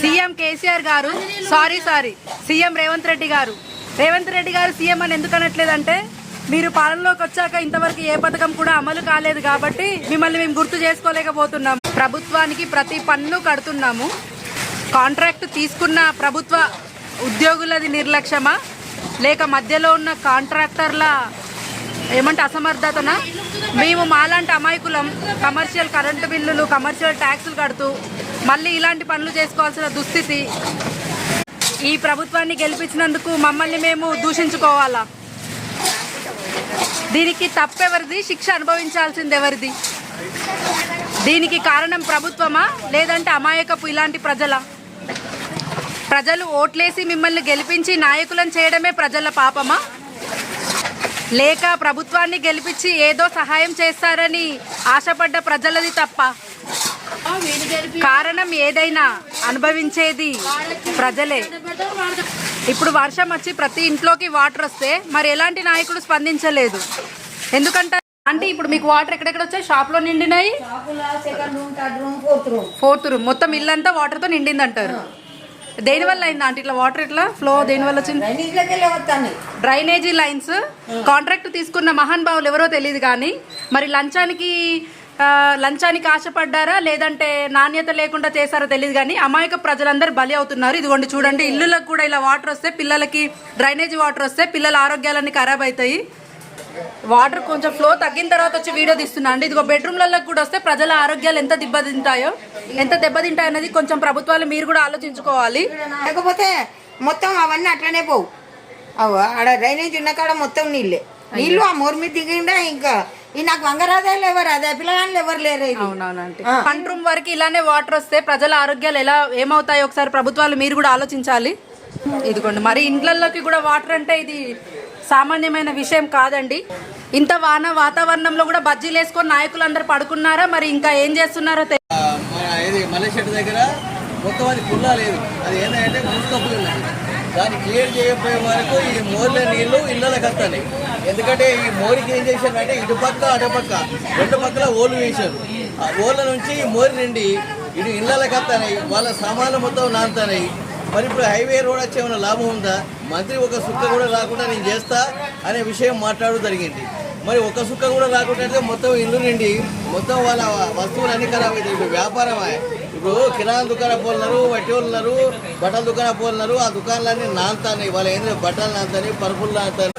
CM KCR గారు sorry CM Revanth Reddy గారు CM అని ఎందుకు అనట్లేదంటే మీరు పాలనలోకి వచ్చాక ఇంతవరకు ఏ పథకం కూడా అమలు కాలేదు కాబట్టి మిమ్మల్ని మేము గుర్తు చేసుకోలేకపోతున్నాం. ప్రభుత్వానికి ప్రతి పన్ను కడుతున్నాము. కాంట్రాక్ట్ తీసుకున్న ప్రభుత్వ ఉద్యోగులది నిర్లక్ష్యమా లేక మధ్యలో ఉన్న కాంట్రాక్టర్ల ఏమంటే అసమర్థతనా? మేము మాలాంటి అమాయకులం కమర్షియల్ కరెంటు బిల్లులు కమర్షియల్ ట్యాక్సులు కడుతూ మళ్ళీ ఇలాంటి పనులు చేసుకోవాల్సిన దుస్థితి. ఈ ప్రభుత్వాన్ని గెలిపించినందుకు మమ్మల్ని మేము దూషించుకోవాలా? దీనికి తప్పెవరిది? శిక్ష అనుభవించాల్సింది ఎవరిది? దీనికి కారణం ప్రభుత్వమా లేదంటే అమాయకపు ఇలాంటి ప్రజల? ప్రజలు ఓట్లేసి మిమ్మల్ని గెలిపించి నాయకులను చేయడమే ప్రజల పాపమా లేక ప్రభుత్వాన్ని గెలిపించి ఏదో సహాయం చేస్తారని ఆశపడ్డ ప్రజలది తప్ప? కారణం ఏదైనా అనుభవించేది ప్రజలే. ఇప్పుడు వర్షం వచ్చి ప్రతి ఇంట్లోకి వాటర్ వస్తే మరి ఎలాంటి నాయకుడు స్పందించలేదు. ఎందుకంటే అంటే ఇప్పుడు మీకు వాటర్ ఎక్కడెక్కడ వచ్చాయి? షాప్ లో నిండినాయి, ఫోర్త్ రూమ్ మొత్తం ఇల్లంతా వాటర్ తో నిండింది అంటారు. దేనివల్ల అయింది అంటే ఇట్లా వాటర్ ఇట్లా ఫ్లో దేనివల్ల వచ్చింది? Drainage lines. కాంట్రాక్ట్ తీసుకున్న మహాన్ భావులు ఎవరో తెలియదు కానీ మరి లంచానికి ఆశపడ్డారా లేదంటే నాణ్యత లేకుండా చేశారో తెలియదు కానీ అమాయక ప్రజలందరూ బలి అవుతున్నారు. ఇదిగోండి చూడండి, ఇల్లులకు కూడా ఇలా వాటర్ వస్తే పిల్లలకి డ్రైనేజీ వాటర్ వస్తే పిల్లల ఆరోగ్యాలన్నీ ఖరాబ్ అవుతాయి. వాటర్ కొంచెం ఫ్లో తగ్గిన తర్వాత వచ్చి వీడియో తీస్తున్నా అండి. ఇదిగో బెడ్రూమ్లలో కూడా వస్తే ప్రజల ఆరోగ్యాలు ఎంత దెబ్బతింటాయో అనేది కొంచెం ప్రభుత్వాలు మీరు కూడా ఆలోచించుకోవాలి. లేకపోతే మొత్తం అవన్నీ అట్లనే పోవు. ఆడ డ్రైనేజ్ ఉన్న కాడ మొత్తం నీళ్ళు ఆ మోర్ మీద దిగిండా ఇంకా నాకు వంగరాదాలు ఎవరు అదే పిల్లగాళ్ళు ఎవరు లేరు. అవునవునంటే ఫ్రంట్ రూమ్ వరకు ఇలానే వాటర్ వస్తే ప్రజల ఆరోగ్యాలు ఎలా ఏమవుతాయో ఒకసారి ప్రభుత్వాలు మీరు కూడా ఆలోచించాలి. ఇదిగోండి మరి ఇండ్లలోకి కూడా వాటర్ అంటే ఇది సామాన్యమైన విషయం కాదండి. ఇంత వాతావరణంలో కూడా బజ్జీలు వేసుకొని నాయకులందరూ పడుకున్నారా మరి ఇంకా ఏం చేస్తున్నారో మల్లెషెట్టు దగ్గర మొత్తం అది కుల్లా లేదు. అది ఏంటంటే ముసుకప్పులు ఉన్నాయి. దాన్ని క్లియర్ చేయకపోయే వరకు ఈ మోర్ల నీళ్లు ఇళ్ళకి వస్తాయి. ఎందుకంటే ఈ మోరికి ఏం చేశారంటే ఇటుపక్క అటుపక్క రెండు పక్కల ఓళ్ళు వేశారు. ఆ ఓళ్ళ నుంచి ఈ మోరి నిండి ఇటు ఇళ్ళకి వస్తాయి. వాళ్ళ సామాన్లు మొత్తం నానుతాయి. మరి ఇప్పుడు హైవే రోడ్ వచ్చే ఏమైనా లాభం ఉందా? మంత్రి ఒక సుక్క కూడా రాకుండా నేను చేస్తా అనే విషయం మాట్లాడడం జరిగింది. మరి ఒక సుక్క కూడా రాకుండా మొత్తం ఇల్లు నిండి మొత్తం వాళ్ళ వస్తువులు అన్ని ఖరాబ్ అవుతాయి. ఇప్పుడు వ్యాపారమే. ఇప్పుడు కిరాణా దుకాణ పోలున్నారు, వట్టి వాళ్ళు ఉన్నారు, బట్టల దుకాణ పోలున్నారు. ఆ దుకాణాలన్నీ నాలుతాయి. వాళ్ళు ఏంటంటే బట్టలు నాలుతాయి, పరుపులు నాలుతాయి.